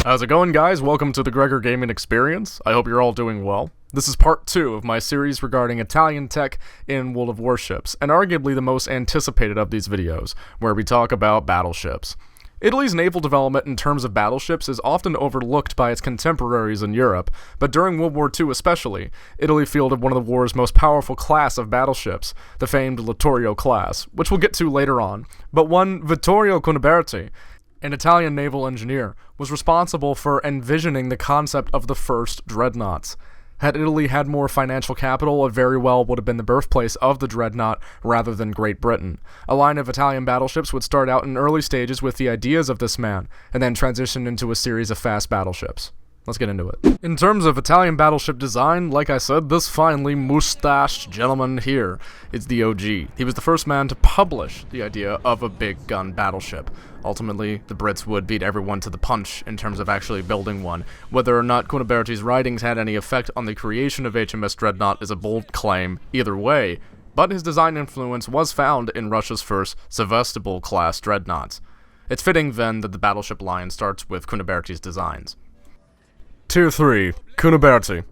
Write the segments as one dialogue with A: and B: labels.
A: How's it going, guys? Welcome to the Gregor Gaming Experience. I hope you're all doing well. This is part 2 of my series regarding Italian tech in World of Warships, and arguably the most anticipated of these videos, where we talk about battleships. Italy's naval development in terms of battleships is often overlooked by its contemporaries in Europe, but during World War II especially, Italy fielded one of the war's most powerful class of battleships, the famed Littorio class, which we'll get to later on. But one Vittorio Cuniberti, an Italian naval engineer, was responsible for envisioning the concept of the first dreadnoughts. Had Italy had more financial capital, it very well would have been the birthplace of the dreadnought rather than Great Britain. A line of Italian battleships would start out in early stages with the ideas of this man, and then transition into a series of fast battleships. Let's get into it. In terms of Italian battleship design, like I said, this finely mustached gentleman here is the OG. He was the first man to publish the idea of a big gun battleship. Ultimately, the Brits would beat everyone to the punch in terms of actually building one. Whether or not Cuniberti's writings had any effect on the creation of HMS Dreadnought is a bold claim either way, but his design influence was found in Russia's first Sevastopol-class dreadnoughts. It's fitting, then, that the battleship line starts with Cuniberti's designs. Tier-III, CUNIBERTI.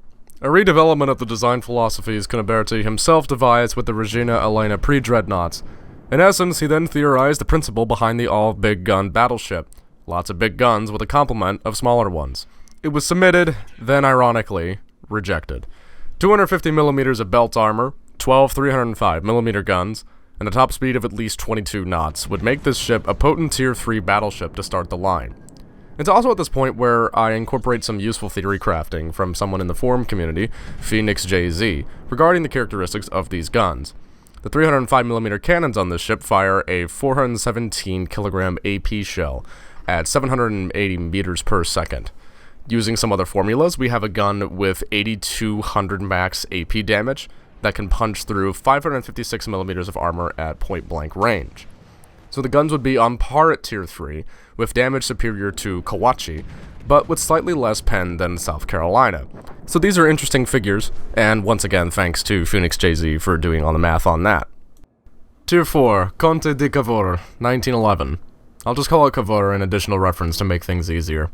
A: A redevelopment of the design philosophies Cuniberti himself devised with the Regina ELENA pre-dreadnoughts. In essence, he then theorized the principle behind the all-big gun battleship. Lots of big guns with a complement of smaller ones. It was submitted, then ironically, rejected. 250mm of belt armor, 12 305mm guns, and a top speed of at least 22 knots would make this ship a potent Tier-III battleship to start the line. It's also at this point where I incorporate some useful theory crafting from someone in the forum community, PhoenixJZ, regarding the characteristics of these guns. The 305mm cannons on this ship fire a 417 kilogram AP shell at 780 meters per second. Using some other formulas, we have a gun with 8200 max AP damage that can punch through 556mm of armor at point-blank range. So the guns would be on par at Tier 3, with damage superior to Kawauchi, but with slightly less pen than South Carolina. So these are interesting figures, and once again thanks to PhoenixJZ for doing all the math on that. Tier 4, CONTE di CAVOUR, 1911. I'll just call it CAVOUR in additional reference to make things easier.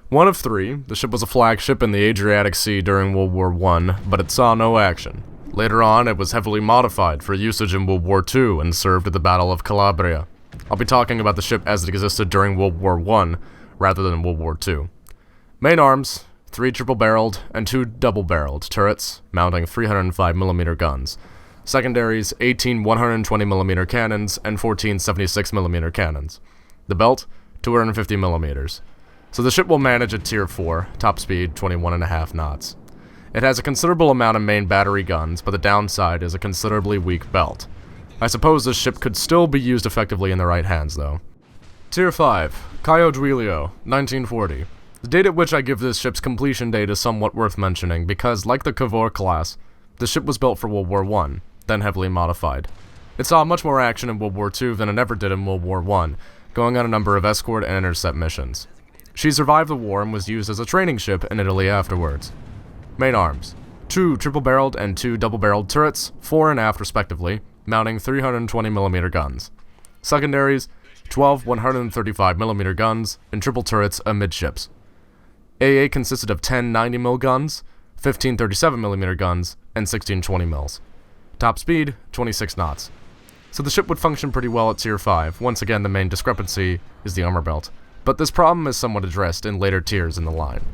A: One of 3, the ship was a flagship in the Adriatic Sea during World War I, but it saw no action. Later on, it was heavily modified for usage in World War II and served at the Battle of Calabria. I'll be talking about the ship as it existed during World War I, rather than World War II. Main arms, 3 triple-barreled and 2 double-barreled turrets, mounting 305mm guns. Secondaries, 18 120mm cannons and 14 76mm cannons. The belt, 250mm. So the ship will manage at Tier 4, top speed 21.5 knots. It has a considerable amount of main battery guns, but the downside is a considerably weak belt. I suppose this ship could still be used effectively in the right hands, though. Tier 5, CAIO DUILIO, 1940. The date at which I give this ship's completion date is somewhat worth mentioning, because, like the CAVOUR class, the ship was built for World War I, then heavily modified. It saw much more action in World War II than it ever did in World War I, going on a number of escort and intercept missions. She survived the war and was used as a training ship in Italy afterwards. Main arms, 2 triple-barreled and 2 double-barreled turrets, fore and aft respectively, mounting 320mm guns. Secondaries, 12 135mm guns, and triple turrets amidships. AA consisted of 10 90mm guns, 15 37mm guns, and 16 20mm. Top speed, 26 knots. So the ship would function pretty well at Tier 5. Once again, the main discrepancy is the armor belt, but this problem is somewhat addressed in later tiers in the line.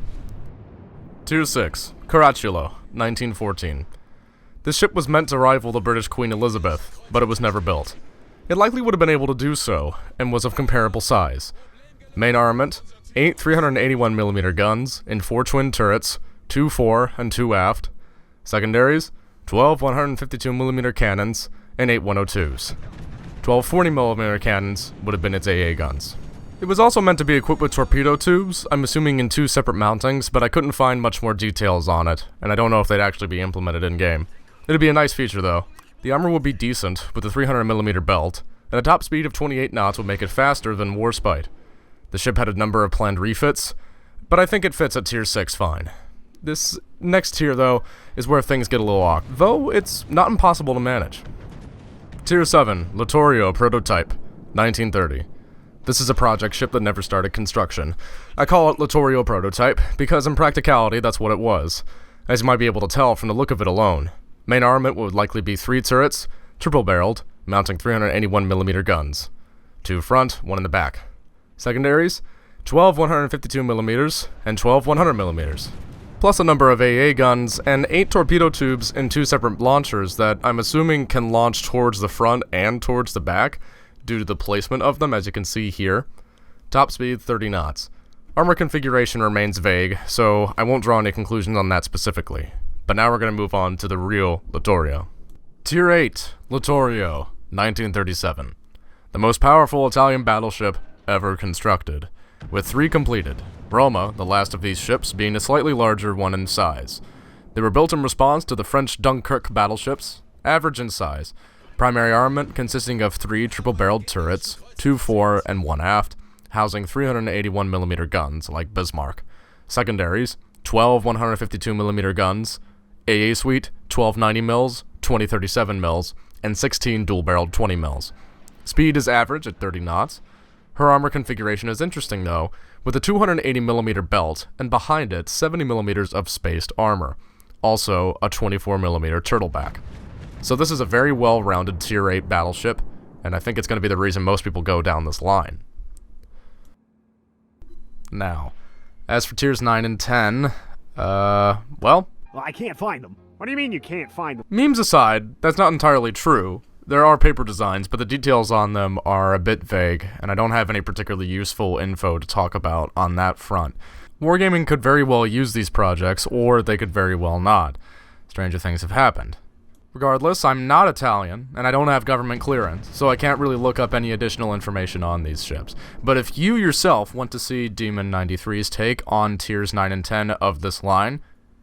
A: Tier 6, CARACCIOLO, 1914. This ship was meant to rival the British Queen Elizabeth, but it was never built. It likely would have been able to do so, and was of comparable size. Main armament, 8 381mm guns, in 4 twin turrets, 2 fore and 2 aft. Secondaries, 12 152mm cannons, and 8 102s. 12 40mm cannons would have been its AA guns. It was also meant to be equipped with torpedo tubes, I'm assuming in 2 separate mountings, but I couldn't find much more details on it, and I don't know if they'd actually be implemented in-game. It'd be a nice feature though. The armor would be decent, with a 300mm belt, and a top speed of 28 knots would make it faster than Warspite. The ship had a number of planned refits, but I think it fits at Tier 6 fine. This next tier though, is where things get a little awkward, though it's not impossible to manage. Tier 7, Littorio Prototype, 1930. This is a project ship that never started construction. I call it Littorio prototype, because in practicality that's what it was, as you might be able to tell from the look of it alone. Main armament would likely be 3 turrets, triple-barreled, mounting 381mm guns. 2 front, 1 in the back. Secondaries, 12 152mm and 12 100mm. Plus a number of AA guns and 8 torpedo tubes in 2 separate launchers that I'm assuming can launch towards the front and towards the back, due to the placement of them, as you can see here. Top speed 30 knots. Armor configuration remains vague, so I won't draw any conclusions on that specifically. But now we're going to move on to the real Littorio. Tier 8, Littorio, 1937. The most powerful Italian battleship ever constructed, with 3 completed. Roma, the last of these ships, being a slightly larger one in size. They were built in response to the French Dunkirk battleships, average in size. Primary armament consisting of 3 triple-barreled turrets, 2 fore and 1 aft, housing 381mm guns, like Bismarck. Secondaries, 12 152mm guns, AA suite, 12 90mm, 20 37mm, and 16 dual-barreled 20mm. Speed is average at 30 knots. Her armor configuration is interesting though, with a 280mm belt, and behind it 70mm of spaced armor. Also, a 24mm turtleback. So this is a very well-rounded Tier 8 battleship, and I think it's going to be the reason most people go down this line. Now, as for Tiers 9 and 10, well,
B: I can't find them. What do you mean you can't find them?
A: Memes aside, that's not entirely true. There are paper designs, but the details on them are a bit vague, and I don't have any particularly useful info to talk about on that front. Wargaming could very well use these projects, or they could very well not. Stranger things have happened. Regardless, I'm not Italian, and I don't have government clearance, so I can't really look up any additional information on these ships. But if you yourself want to see Demon 93's take on Tiers 9 and 10 of this line,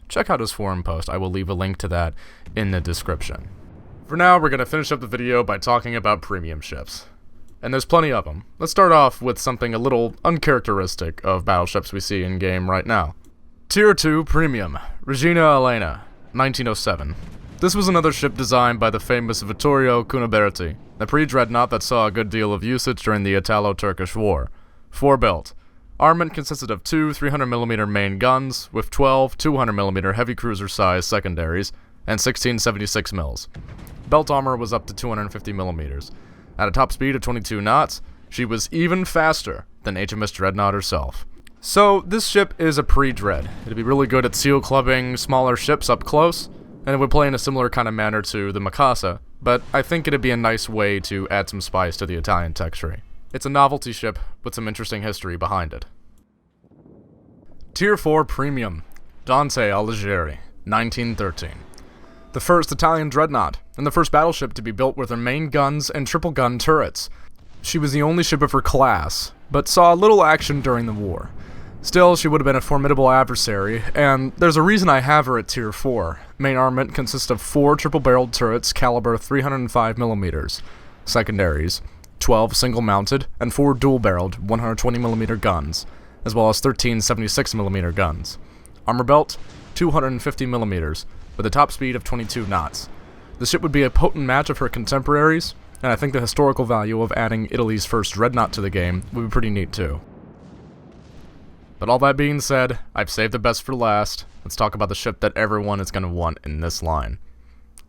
A: check out his forum post. I will leave a link to that in the description. For now, we're going to finish up the video by talking about premium ships. And there's plenty of them. Let's start off with something a little uncharacteristic of battleships we see in-game right now. Tier 2 Premium, Regina ELENA, 1907. This was another ship designed by the famous Littorio-CUNIBERTI, a pre-dreadnought that saw a good deal of usage during the Italo-Turkish War. 4 built. Armament consisted of 2 300mm main guns, with 12 200mm heavy cruiser-sized secondaries, and 16 76mm. Belt armor was up to 250mm. At a top speed of 22 knots, she was even faster than HMS Dreadnought herself. So, this ship is a pre-dread. It'd be really good at seal clubbing smaller ships up close, and it would play in a similar kind of manner to the Mikasa, but I think it'd be a nice way to add some spice to the Italian tech tree. It's a novelty ship with some interesting history behind it. Tier 4 Premium, Dante Alighieri, 1913. The first Italian dreadnought, and the first battleship to be built with her main guns and triple gun turrets. She was the only ship of her class, but saw little action during the war. Still, she would have been a formidable adversary, and there's a reason I have her at Tier 4. Main armament consists of 4 triple-barreled turrets caliber 305mm. Secondaries, 12 single-mounted and 4 dual-barreled 120mm guns, as well as 13 76mm guns. Armor belt, 250mm, with a top speed of 22 knots. The ship would be a potent match of her contemporaries, and I think the historical value of adding Italy's first dreadnought to the game would be pretty neat too. But all that being said, I've saved the best for last. Let's talk about the ship that everyone is going to want in this line.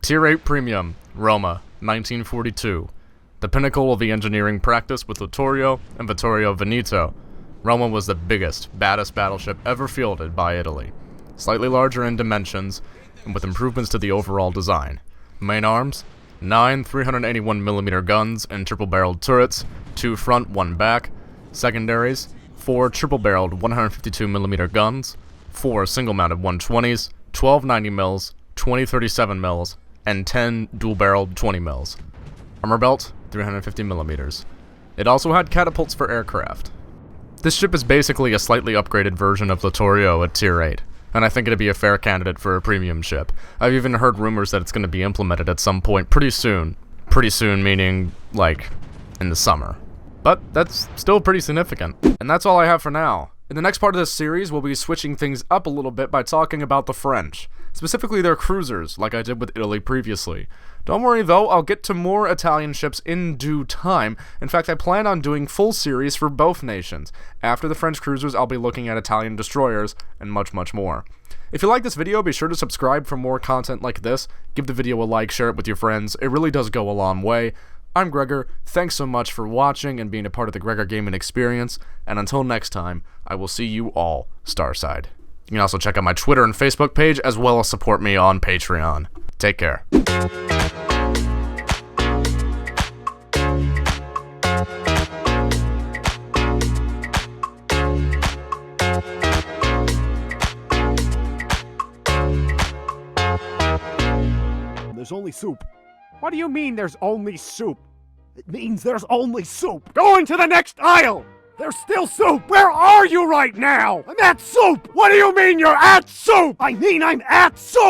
A: Tier 8 Premium, Roma, 1942. The pinnacle of the engineering practice with Littorio and Vittorio Veneto. Roma was the biggest, baddest battleship ever fielded by Italy. Slightly larger in dimensions, and with improvements to the overall design. Main arms, 9 381mm guns and triple-barreled turrets, 2 front, 1 back. Secondaries, 4 triple-barreled 152mm guns, 4 single-mounted 120s, 12 90mm, 20 37mm, and 10 dual-barreled 20mm. Armor belt, 350mm. It also had catapults for aircraft. This ship is basically a slightly upgraded version of Littorio at Tier 8, and I think it'd be a fair candidate for a premium ship. I've even heard rumors that it's going to be implemented at some point pretty soon. Pretty soon meaning, like, in the summer. But that's still pretty significant. And that's all I have for now. In the next part of this series, we'll be switching things up a little bit by talking about the French. Specifically their cruisers, like I did with Italy previously. Don't worry though, I'll get to more Italian ships in due time. In fact, I plan on doing full series for both nations. After the French cruisers, I'll be looking at Italian destroyers, and much, much more. If you like this video, be sure to subscribe for more content like this. Give the video a like, share it with your friends. It really does go a long way. I'm Gregor, thanks so much for watching and being a part of the Gregor gaming experience, and until next time, I will see you all Starside. You can also check out my Twitter and Facebook page, as well as support me on Patreon. Take care.
B: There's only soup. What do you mean there's only soup? It means there's only soup. Going to the next aisle! There's still soup! Where are you right now? I'm at soup! What do you mean you're at soup? I mean I'm at soup!